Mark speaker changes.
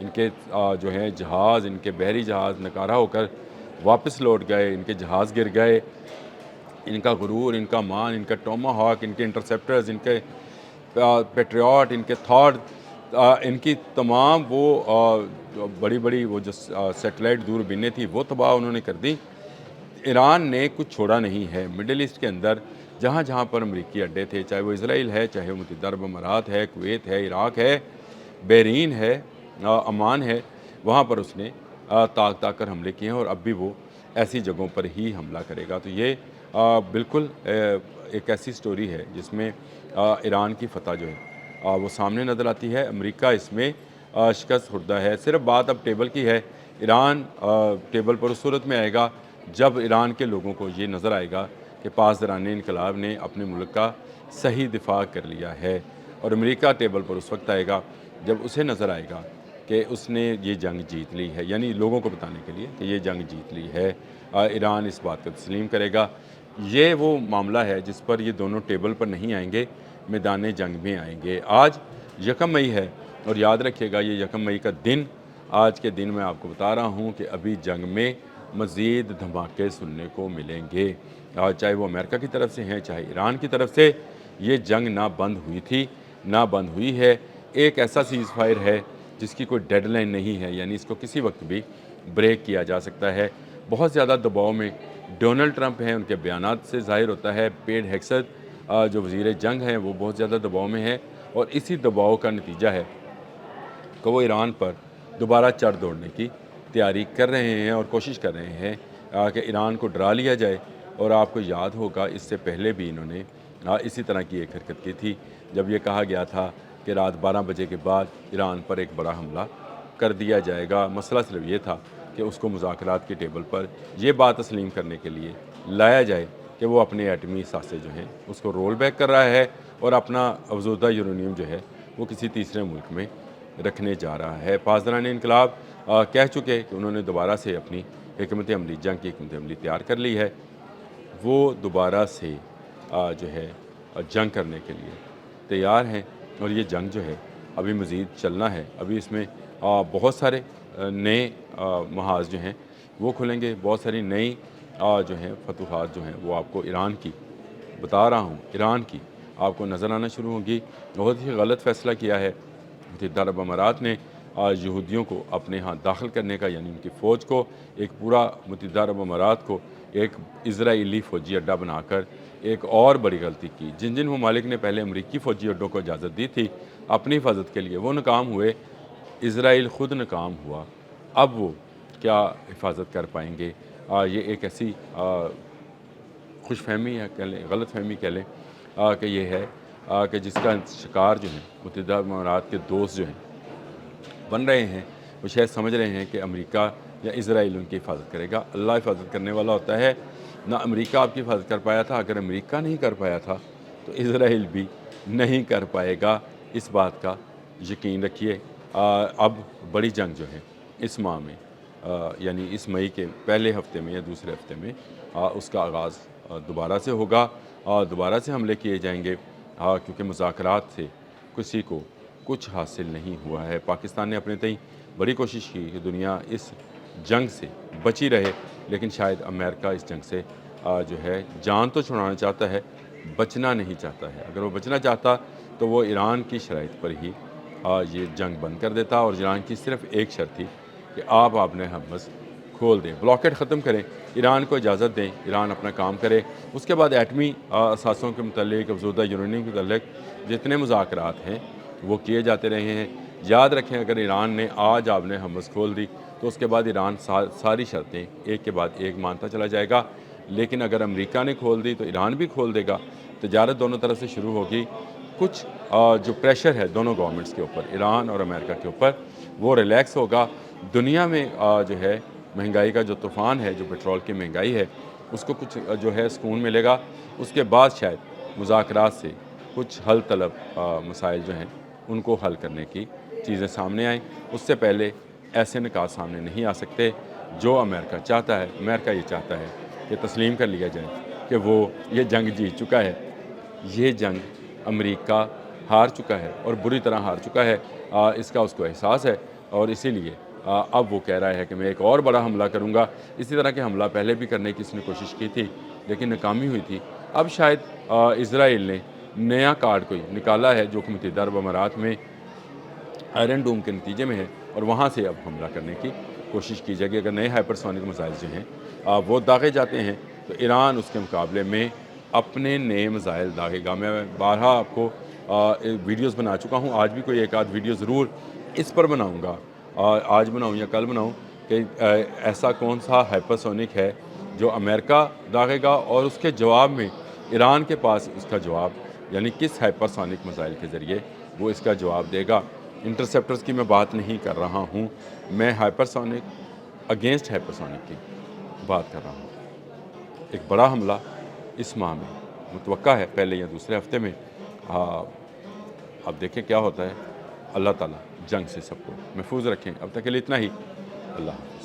Speaker 1: ان کے جو ہیں جہاز، ان کے بحری جہاز ناکارہ ہو کر واپس لوٹ گئے، ان کے جہاز گر گئے، ان کا غرور، ان کا مان، ان کا ٹوما ہاک، ان کے انٹرسیپٹرز، ان کے پیٹریوٹ، ان کے تھاٹ، ان کی تمام وہ بڑی بڑی وہ جو سیٹلائٹ دوربینیں تھیں وہ تباہ انہوں نے کر دیں۔ ایران نے کچھ چھوڑا نہیں ہے مڈل ایسٹ کے اندر، جہاں جہاں پر امریکی اڈے تھے، چاہے وہ اسرائیل ہے، چاہے وہ متحدہ عرب امارات ہے، کویت ہے، عراق ہے، بحرین ہے، عمان ہے، وہاں پر اس نے تاک تاک کر حملے کیے ہیں، اور اب بھی وہ ایسی جگہوں پر ہی حملہ کرے گا۔ تو یہ بالکل ایک ایسی سٹوری ہے جس میں ایران کی فتح جو ہے وہ سامنے نظر آتی ہے۔ امریکہ اس میں شکست خوردہ ہے۔ صرف بات اب ٹیبل کی ہے۔ ایران ٹیبل پر اس صورت میں آئے گا جب ایران کے لوگوں کو یہ نظر آئے گا کہ پاسداران انقلاب نے اپنے ملک کا صحیح دفاع کر لیا ہے، اور امریکہ ٹیبل پر اس وقت آئے گا جب اسے نظر آئے گا کہ اس نے یہ جنگ جیت لی ہے، یعنی لوگوں کو بتانے کے لیے کہ یہ جنگ جیت لی ہے۔ ایران اس بات کو تسلیم کرے گا۔ یہ وہ معاملہ ہے جس پر یہ دونوں ٹیبل پر نہیں آئیں گے، میدان جنگ میں آئیں گے۔ آج یکم مئی ہے، اور یاد رکھیے گا یہ یکم مئی کا دن، آج کے دن میں آپ کو بتا رہا ہوں کہ ابھی جنگ میں مزید دھماکے سننے کو ملیں گے، چاہے وہ امریکہ کی طرف سے ہیں، چاہے ایران کی طرف سے۔ یہ جنگ نہ بند ہوئی تھی، نہ بند ہوئی ہے۔ ایک ایسا سیز فائر ہے جس کی کوئی ڈیڈ لائن نہیں ہے، یعنی اس کو کسی وقت بھی بریک کیا جا سکتا ہے۔ بہت زیادہ دباؤ میں ڈونلڈ ٹرمپ ہیں، ان کے بیانات سے ظاہر ہوتا ہے۔ پیٹ ہیگسٹ جو وزیر جنگ ہیں وہ بہت زیادہ دباؤ میں ہے، اور اسی دباؤ کا نتیجہ ہے کہ وہ ایران پر دوبارہ چڑھ دوڑنے کی تیاری کر رہے ہیں، اور کوشش کر رہے ہیں کہ ایران کو ڈرا لیا جائے۔ اور آپ کو یاد ہوگا اس سے پہلے بھی انہوں نے اسی طرح کی ایک حرکت کی تھی، جب یہ کہا گیا تھا کہ رات 12 بجے کے بعد ایران پر ایک بڑا حملہ کر دیا جائے گا۔ مسئلہ صرف یہ تھا کہ اس کو مذاکرات کی ٹیبل پر یہ بات تسلیم کرنے کے لیے لایا جائے کہ وہ اپنے ایٹمی اثاثے جو ہیں اس کو رول بیک کر رہا ہے، اور اپنا افزودہ یورینیم جو ہے وہ کسی تیسرے ملک میں رکھنے جا رہا ہے۔ پاسداران انقلاب کہہ چکے کہ انہوں نے دوبارہ سے اپنی حکمت عملی، جنگ کی حکمت عملی تیار کر لی ہے۔ وہ دوبارہ سے جو ہے جنگ کرنے کے لیے تیار ہیں، اور یہ جنگ جو ہے ابھی مزید چلنا ہے۔ ابھی اس میں بہت سارے نئے محاذ جو ہیں وہ کھلیں گے، بہت ساری نئی جو ہیں فتوحات جو ہیں وہ آپ کو ایران کی بتا رہا ہوں، ایران کی آپ کو نظر آنا شروع ہوگی۔ بہت ہی غلط فیصلہ کیا ہے متحدہ عرب امارات نے یہودیوں کو اپنے ہاں داخل کرنے کا، یعنی ان کی فوج کو، ایک پورا متحدہ عرب امارات کو ایک اسرائیلی فوجی اڈہ بنا کر ایک اور بڑی غلطی کی۔ جن جن ممالک نے پہلے امریکی فوجی اڈوں کو اجازت دی تھی اپنی حفاظت کے لیے، وہ ناکام ہوئے، اسرائیل خود ناکام ہوا۔ اب وہ کیا حفاظت کر پائیں گے؟ یہ ایک ایسی خوش فہمی ہے، کہہ لیں غلط فہمی کہہ لیں کہ یہ ہے کہ جس کا شکار جو ہیں متحدہ عرب امارات کے دوست جو ہیں بن رہے ہیں، وہ شاید سمجھ رہے ہیں کہ امریکہ یا اسرائیل ان کی حفاظت کرے گا۔ اللہ حفاظت کرنے والا ہوتا ہے۔ نہ امریکہ آپ کی حفاظت کر پایا تھا، اگر امریکہ نہیں کر پایا تھا تو اسرائیل بھی نہیں کر پائے گا، اس بات کا یقین رکھیے۔ اب بڑی جنگ جو ہے اس ماہ میں، یعنی اس مئی کے پہلے ہفتے میں یا دوسرے ہفتے میں اس کا آغاز دوبارہ سے ہوگا، دوبارہ سے حملے کیے جائیں گے، کیونکہ مذاکرات سے کسی کو کچھ حاصل نہیں ہوا ہے۔ پاکستان نے اپنے تئیں بڑی کوشش کی کہ دنیا اس جنگ سے بچی رہے، لیکن شاید امریکہ اس جنگ سے جو ہے جان تو چھڑانا چاہتا ہے، بچنا نہیں چاہتا ہے۔ اگر وہ بچنا چاہتا تو وہ ایران کی شرائط پر ہی یہ جنگ بند کر دیتا، اور ایران کی صرف ایک شرط تھی کہ آپ نے حماس کھول دیں، بلاکیٹ ختم کریں، ایران کو اجازت دیں، ایران اپنا کام کرے۔ اس کے بعد ایٹمی اثاثوں کے متعلق، افزودہ یورینیم کے متعلق جتنے مذاکرات ہیں وہ کیے جاتے رہے ہیں۔ یاد رکھیں اگر ایران نے آج آپ نے حماس کھول دی تو اس کے بعد ایران ساری شرطیں ایک کے بعد ایک مانتا چلا جائے گا، لیکن اگر امریکہ نے کھول دی تو ایران بھی کھول دے گا، تجارت دونوں طرف سے شروع ہوگی۔ کچھ جو پریشر ہے دونوں گورنمنٹس کے اوپر، ایران اور امریکہ کے اوپر، وہ ریلیکس ہوگا۔ دنیا میں جو ہے مہنگائی کا جو طوفان ہے، جو پیٹرول کی مہنگائی ہے، اس کو کچھ جو ہے سکون ملے گا۔ اس کے بعد شاید مذاکرات سے کچھ حل طلب مسائل جو ہیں ان کو حل کرنے کی چیزیں سامنے آئیں۔ اس سے پہلے ایسے نکات سامنے نہیں آ سکتے جو امریکہ چاہتا ہے۔ امریکہ یہ چاہتا ہے کہ تسلیم کر لیا جائے کہ وہ یہ جنگ جیت چکا ہے۔ یہ جنگ امریکہ ہار چکا ہے، اور بری طرح ہار چکا ہے، اس کا اس کو احساس ہے۔ اور اسی لیے اب وہ کہہ رہا ہے کہ میں ایک اور بڑا حملہ کروں گا۔ اسی طرح کے حملہ پہلے بھی کرنے کی اس نے کوشش کی تھی لیکن ناکامی ہوئی تھی۔ اب شاید اسرائیل نے نیا کارڈ کوئی نکالا ہے جو کہ متحدہ عرب امارات میں آئرن ڈوم کے نتیجے میں ہے، اور وہاں سے اب حملہ کرنے کی کوشش کی جائے گی۔ اگر نئے ہائپرسونک میزائل جو ہیں وہ داغے جاتے ہیں تو ایران اس کے مقابلے میں اپنے نئے میزائل داغے گا۔ میں بارہا آپ کو ویڈیوز بنا چکا ہوں، آج بھی کوئی ایک آدھ ویڈیو ضرور اس پر بناؤں گا، آج بناؤں یا کل بناؤں، کہ ایسا کون سا ہائپرسونک ہے جو امریکہ داغے گا اور اس کے جواب میں ایران کے پاس اس کا جواب، یعنی کس ہائپرسونک میزائل کے ذریعے وہ اس کا جواب دے گا۔ انٹرسیپٹرز کی میں بات نہیں کر رہا ہوں، میں ہائپرسونک اگینسٹ ہائپرسونک کی بات کر رہا ہوں۔ ایک بڑا حملہ اس ماہ میں متوقع ہے، پہلے یا دوسرے ہفتے میں۔ اب دیکھیں کیا ہوتا ہے۔ اللہ تعالیٰ جنگ سے سب کو محفوظ رکھیں۔ اب تک کے لیے اتنا ہی۔ اللہ حافظ۔